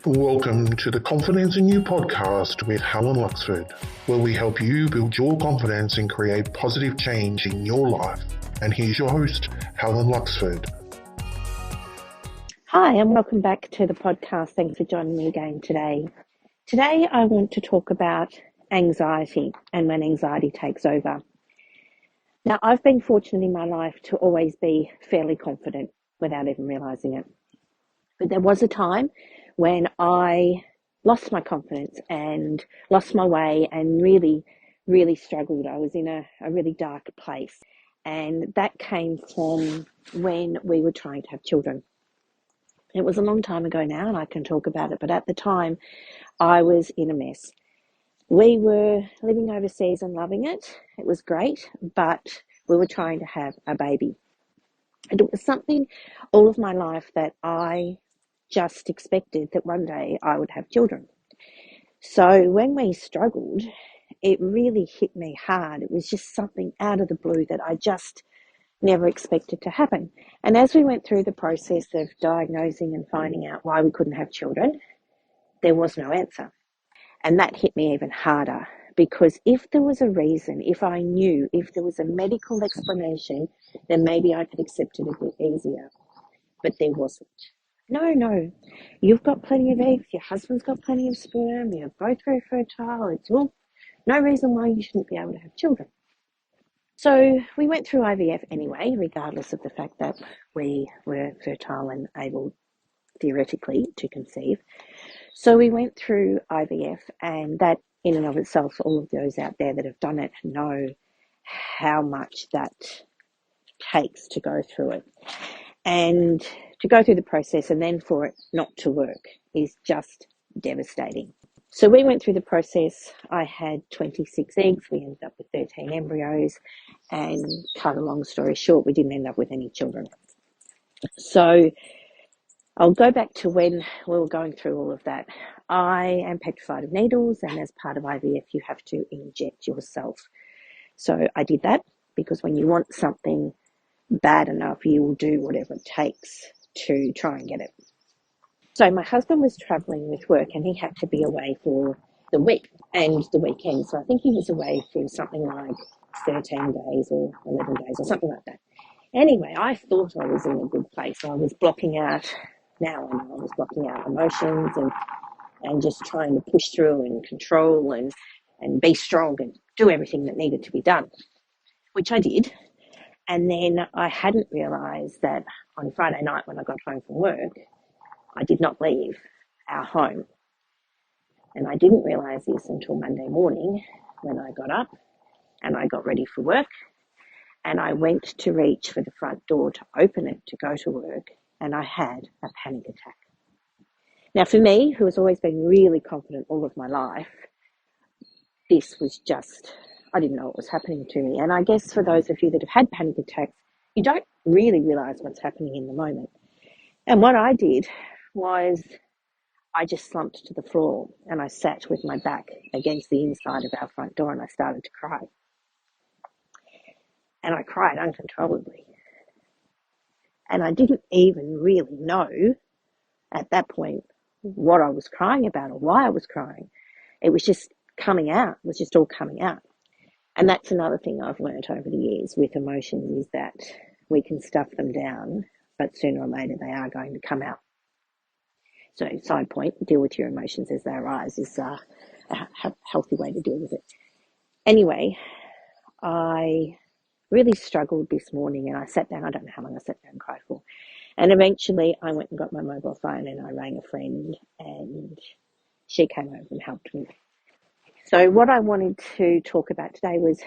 Welcome to the Confidence in You podcast with Helen Luxford, where we help you build your confidence and create positive change in your life. And here's your host, Helen Luxford. Hi, and welcome back to the podcast. Thanks for joining me again today. Today, I want to talk about anxiety and when anxiety takes over. Now, I've been fortunate in my life to always be fairly confident without even realizing it. But there was a time when I lost my confidence and lost my way and really, really struggled. I was in a really dark place. And that came from when we were trying to have children. It was a long time ago now, and I can talk about it. But at the time, I was in a mess. We were living overseas and loving it. It was great, but we were trying to have a baby. And it was something all of my life that I just expected that one day I would have children. So when we struggled, it really hit me hard. It was just something out of the blue that I just never expected to happen. And as we went through the process of diagnosing and finding out why we couldn't have children, there was no answer. And that hit me even harder, because if there was a reason, if I knew, if there was a medical explanation, then maybe I could accept it a bit easier. But there wasn't. No, you've got plenty of eggs, your husband's got plenty of sperm, you're both very fertile, it's all no reason why you shouldn't be able to have children. So we went through IVF anyway, regardless of the fact that we were fertile and able, theoretically, to conceive. So we went through IVF, and that in and of itself, all of those out there that have done it know how much that takes to go through it. And to go through the process and then for it not to work is just devastating. So we went through the process. I had 26 eggs. We ended up with 13 embryos, and cut a long story short, we didn't end up with any children. So I'll go back to when we were going through all of that. I am petrified of needles, and as part of IVF, you have to inject yourself. So I did that because when you want something bad enough, you will do whatever it takes to try and get it. So my husband was traveling with work, and he had to be away for the week and the weekend. So I think he was away for something like 13 days or 11 days or something like that. Anyway, I thought I was in a good place. I was blocking out, now I know I was blocking out emotions and just trying to push through and control and be strong and do everything that needed to be done, which I did. And then I hadn't realised that on Friday night when I got home from work, I did not leave our home. And I didn't realise this until Monday morning when I got up and I got ready for work. And I went to reach for the front door to open it to go to work, and I had a panic attack. Now, for me, who has always been really confident all of my life, this was just, I didn't know what was happening to me. And I guess for those of you that have had panic attacks, you don't really realise what's happening in the moment. And what I did was I just slumped to the floor and I sat with my back against the inside of our front door, and I started to cry. And I cried uncontrollably. And I didn't even really know at that point what I was crying about or why I was crying. It was just coming out. It was just all coming out. And that's another thing I've learned over the years with emotions, is that we can stuff them down, but sooner or later they are going to come out. So side point, deal with your emotions as they arise is a healthy way to deal with it. Anyway, I really struggled this morning, and I sat down. I don't know how long I sat down and cried for. And eventually I went and got my mobile phone and I rang a friend, and she came over and helped me. So what I wanted to talk about today was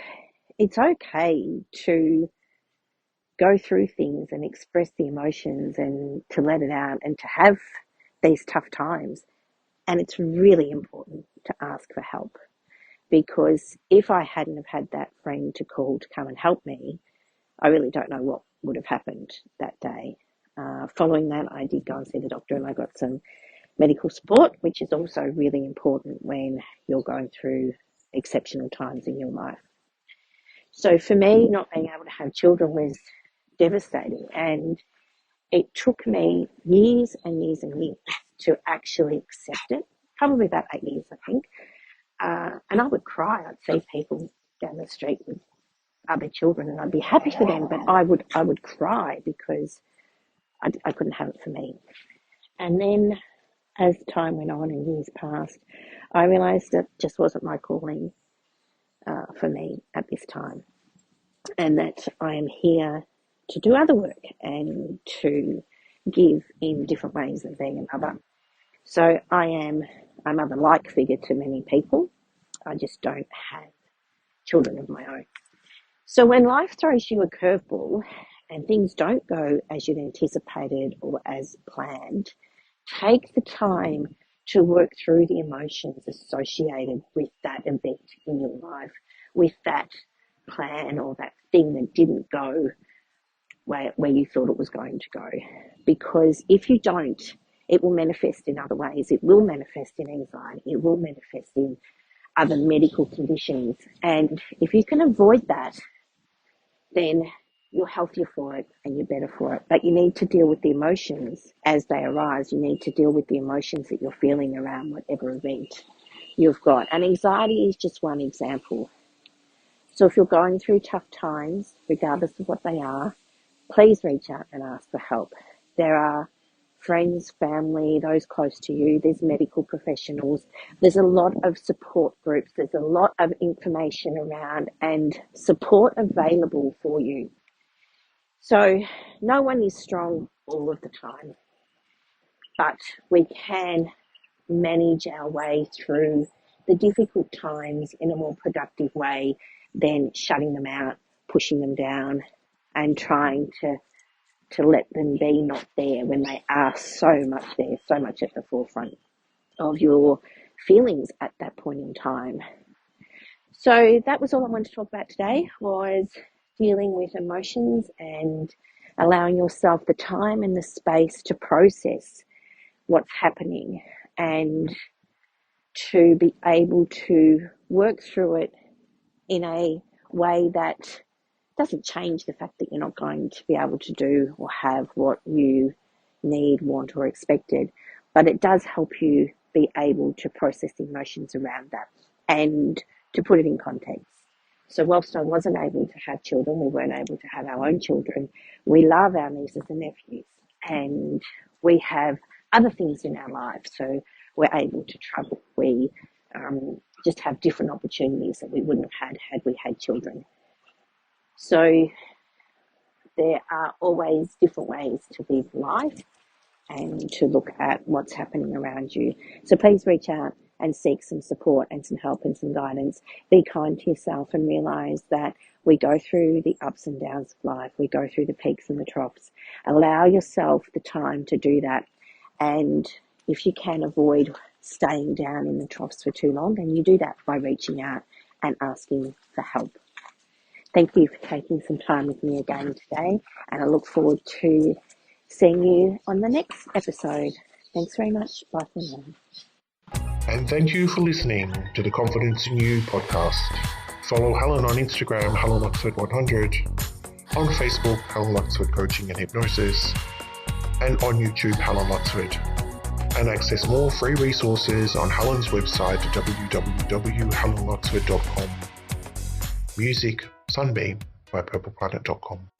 it's okay to go through things and express the emotions and to let it out and to have these tough times. And it's really important to ask for help, because if I hadn't have had that friend to call to come and help me, I really don't know what would have happened that day. Following that, I did go and see the doctor, and I got some medical support, which is also really important when you're going through exceptional times in your life. So for me, not being able to have children was devastating, and it took me years and years and years to actually accept it. Probably about 8 years, I think. And I would cry. I'd see people down the street with other children, and I'd be happy for them, but I would cry because I couldn't have it for me. And then as time went on and years passed, I realised that just wasn't my calling for me at this time, and that I am here to do other work and to give in different ways of being a mother. So I am a mother-like figure to many people. I just don't have children of my own. So when life throws you a curveball and things don't go as you'd anticipated or as planned, take the time to work through the emotions associated with that event in your life, with that plan or that thing that didn't go where you thought it was going to go. Because if you don't, it will manifest in other ways. It will manifest in anxiety. It will manifest in other medical conditions. And if you can avoid that, then you're healthier for it and you're better for it. But you need to deal with the emotions as they arise. You need to deal with the emotions that you're feeling around whatever event you've got. And anxiety is just one example. So if you're going through tough times, regardless of what they are, please reach out and ask for help. There are friends, family, those close to you. There's medical professionals. There's a lot of support groups. There's a lot of information around and support available for you. So no one is strong all of the time, but we can manage our way through the difficult times in a more productive way than shutting them out, pushing them down, and trying to let them be not there when they are so much there, so much at the forefront of your feelings at that point in time. So that was all I wanted to talk about today, was dealing with emotions and allowing yourself the time and the space to process what's happening and to be able to work through it in a way that doesn't change the fact that you're not going to be able to do or have what you need, want, or expected, but it does help you be able to process the emotions around that and to put it in context. So whilst I wasn't able to have children, we weren't able to have our own children, we love our nieces and nephews, and we have other things in our lives, so we're able to travel. We just have different opportunities that we wouldn't have had we had children. So there are always different ways to live life and to look at what's happening around you. So please reach out and seek some support and some help and some guidance. Be kind to yourself and realise that we go through the ups and downs of life. We go through the peaks and the troughs. Allow yourself the time to do that. And if you can avoid staying down in the troughs for too long, then you do that by reaching out and asking for help. Thank you for taking some time with me again today, and I look forward to seeing you on the next episode. Thanks very much. Bye for now. And thank you for listening to the Confidence in You podcast. Follow Helen on Instagram, HelenOxford100, on Facebook, Helen Luxford Coaching and Hypnosis, and on YouTube, Helen Luxford. And access more free resources on Helen's website, www.helenluxford.com. Music, Sunbeam by purpleplanet.com.